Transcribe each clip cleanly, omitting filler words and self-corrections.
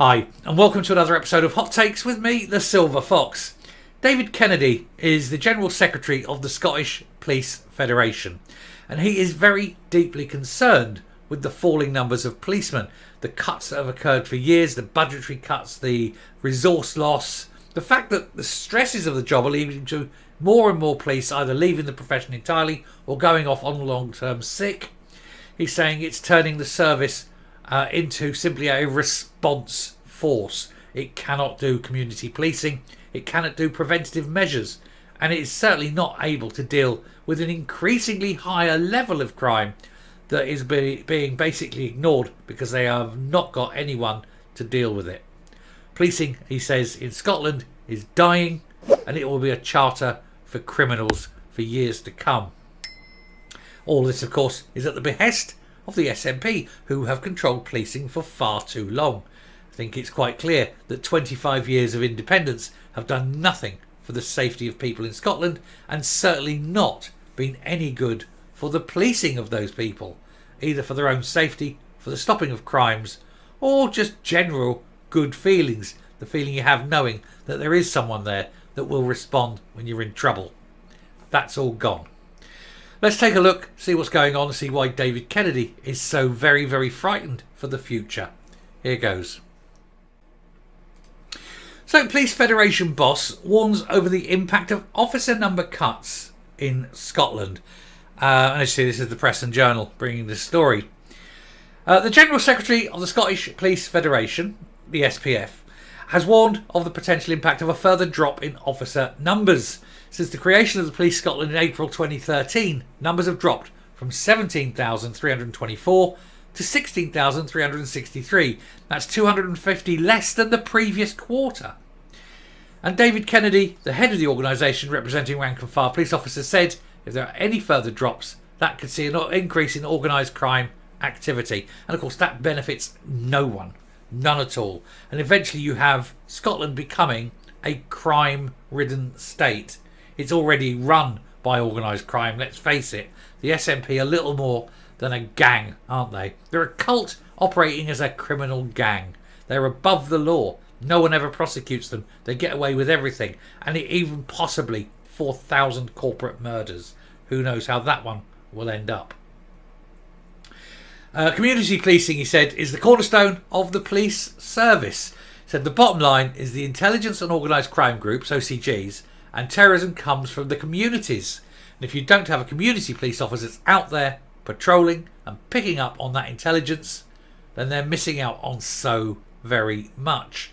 Hi, and welcome to another episode of Hot Takes with me, the Silver Fox. David Kennedy is the General Secretary of the Scottish Police Federation, and he is very deeply concerned with the falling numbers of policemen, the cuts that have occurred for years, the budgetary cuts, the resource loss, the fact that the stresses of the job are leading to more and more police either leaving the profession entirely or going off on long-term sick. He's saying it's turning the service into simply a response force. It cannot do community policing, it cannot do preventative measures, and it is certainly not able to deal with an increasingly higher level of crime that is being basically ignored because they have not got anyone to deal with it. Policing, he says, in Scotland is dying, and it will be a charter for criminals for years to come. All this, of course, is at the behest of the SNP, who have controlled policing for far too long. I think it's quite clear that 25 years of independence have done nothing for the safety of people in Scotland, and certainly not been any good for the policing of those people, either for their own safety, for the stopping of crimes, or just general good feelings, the feeling you have knowing that there is someone there that will respond when you're in trouble. That's all gone. Let's take a look, see what's going on, and see why David Kennedy is so very, very frightened for the future. Here goes. So, Police Federation boss warns over the impact of officer number cuts in Scotland. And as you see, this is the Press and Journal bringing this story. The General Secretary of the Scottish Police Federation, the SPF, has warned of the potential impact of a further drop in officer numbers. Since the creation of the Police Scotland in April 2013, numbers have dropped from 17,324 to 16,363. That's 250 less than the previous quarter. And David Kennedy, the head of the organisation representing rank and file police officers, said if there are any further drops, that could see an increase in organised crime activity. And of course that benefits no one, none at all. And eventually you have Scotland becoming a crime-ridden state. It's already run by organised crime, let's face it. The SNP are little more than a gang, aren't they? They're a cult operating as a criminal gang. They're above the law. No one ever prosecutes them. They get away with everything. And even possibly 4,000 corporate murders. Who knows how that one will end up. Community policing, he said, is the cornerstone of the police service. He said the bottom line is the intelligence and organised crime groups, OCGs, and terrorism comes from the communities. And if you don't have a community police officers out there patrolling and picking up on that intelligence, then they're missing out on so very much.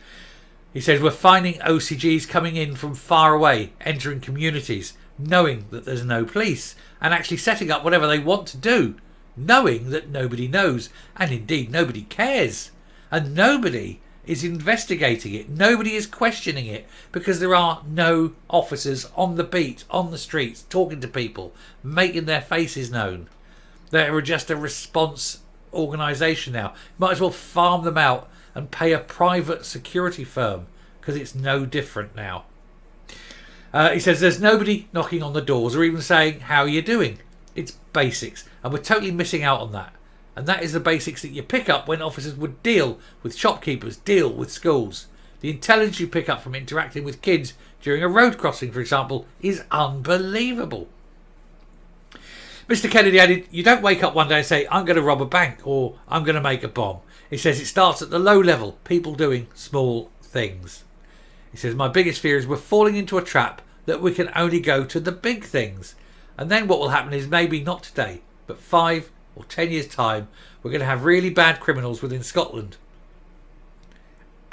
He says we're finding OCGs coming in from far away, entering communities, knowing that there's no police, and actually setting up whatever they want to do, knowing that nobody knows, and indeed nobody cares, and nobody is investigating it, nobody is questioning it, because there are no officers on the beat, on the streets, talking to people, making their faces known. They're just a response organisation now. Might as well farm them out and pay a private security firm, because it's no different now. He says there's nobody knocking on the doors or even saying, how are you doing? It's basics, and we're totally missing out on that. And that is the basics that you pick up when officers would deal with shopkeepers, deal with schools. The intelligence you pick up from interacting with kids during a road crossing, for example, is unbelievable. Mr. Kennedy added, you don't wake up one day and say, I'm going to rob a bank or I'm going to make a bomb. He says it starts at the low level, people doing small things. He says, my biggest fear is we're falling into a trap that we can only go to the big things. And then what will happen is maybe not today, but 5 or 10 years' time, we're going to have really bad criminals within Scotland.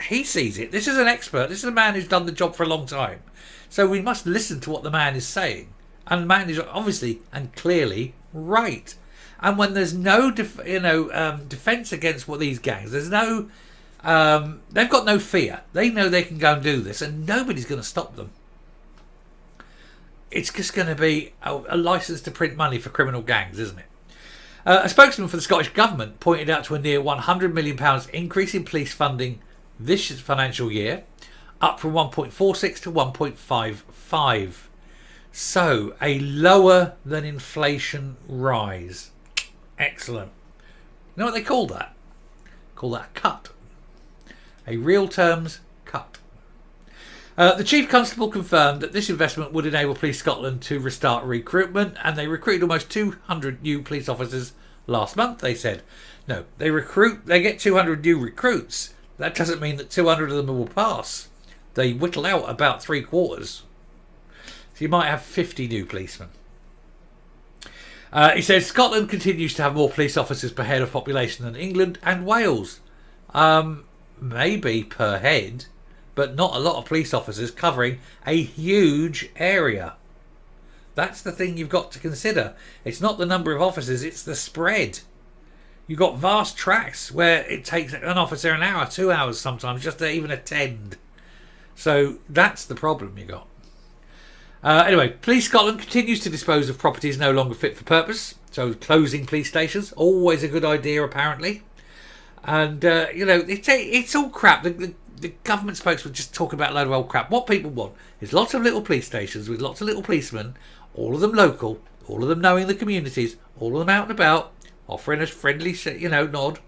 He sees it. This is an expert. This is a man who's done the job for a long time. So we must listen to what the man is saying. And the man is obviously and clearly right. And when there's no defence against what these gangs, there's no, they've got no fear. They know they can go and do this, and nobody's going to stop them. It's just going to be a licence to print money for criminal gangs, isn't it? A spokesman for the Scottish Government pointed out to a near £100 million increase in police funding this financial year, up from 1.46 to 1.55. So, a lower than inflation rise. Excellent. You know what they call that? Call that a cut. A real terms cut. The Chief Constable confirmed that this investment would enable Police Scotland to restart recruitment, and they recruited almost 200 new police officers last month, they said. No, they get 200 new recruits. That doesn't mean that 200 of them will pass. They whittle out about 3/4. So you might have 50 new policemen. He says Scotland continues to have more police officers per head of population than England and Wales. Maybe per head, but not a lot of police officers covering a huge area. That's the thing you've got to consider. It's not the number of officers, it's the spread. You've got vast tracts where it takes an officer an hour, 2 hours sometimes, just to even attend. So that's the problem you got. Anyway, Police Scotland continues to dispose of properties no longer fit for purpose. So closing police stations, always a good idea apparently. And, it's all crap. The government spokesman just talk about a load of old crap. What people want is lots of little police stations with lots of little policemen, all of them local, all of them knowing the communities, all of them out and about, offering us friendly, nod.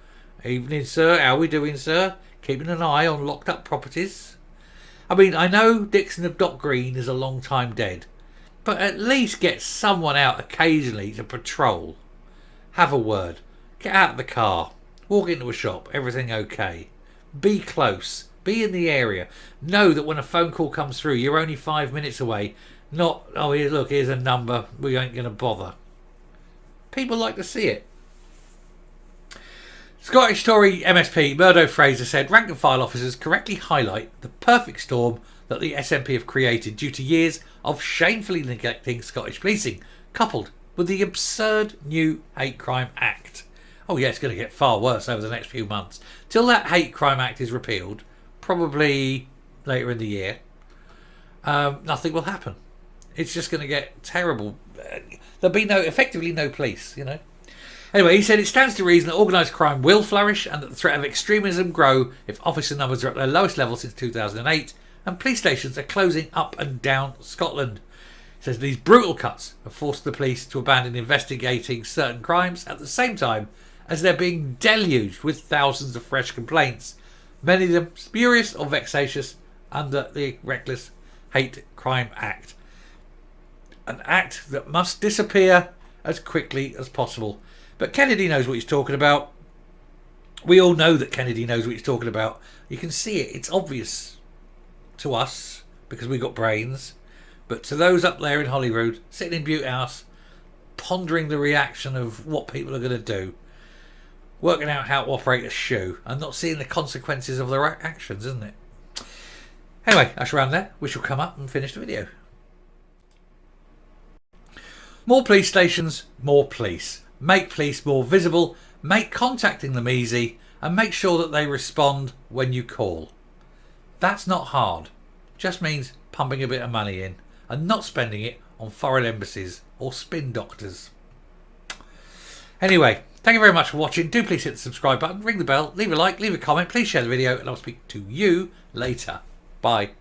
Evening, sir. How are we doing, sir? Keeping an eye on locked up properties. I mean, I know Dixon of Dock Green is a long time dead, but at least get someone out occasionally to patrol. Have a word. Get out of the car. Walk into a shop. Everything okay. Be close. Be in the area. Know that when a phone call comes through, you're only 5 minutes away. Not, oh, here's a number. We ain't going to bother. People like to see it. Scottish Tory MSP Murdo Fraser said rank and file officers correctly highlight the perfect storm that the SNP have created due to years of shamefully neglecting Scottish policing, coupled with the absurd new Hate Crime Act. Oh yeah, it's going to get far worse over the next few months. Till that Hate Crime Act is repealed, probably later in the year, nothing will happen. It's just going to get terrible. There'll be effectively no police, Anyway, he said it stands to reason that organised crime will flourish and that the threat of extremism grow if officer numbers are at their lowest level since 2008 and police stations are closing up and down Scotland. He says these brutal cuts have forced the police to abandon investigating certain crimes at the same time as they're being deluged with thousands of fresh complaints, many of them spurious or vexatious, under the Reckless Hate Crime Act. An act that must disappear as quickly as possible. But Kennedy knows what he's talking about. We all know that Kennedy knows what he's talking about. You can see it. It's obvious to us because we've got brains. But to those up there in Holyrood, sitting in Butte House, pondering the reaction of what people are going to do, working out how to operate a shoe, and not seeing the consequences of their actions, isn't it? Anyway, that's around there. We shall come up and finish the video. More police stations, more police. Make police more visible, make contacting them easy, and make sure that they respond when you call. That's not hard. Just means pumping a bit of money in and not spending it on foreign embassies or spin doctors. Anyway, thank you very much for watching. Do please hit the subscribe button, ring the bell, leave a like, leave a comment, please share the video, and I'll speak to you later. Bye.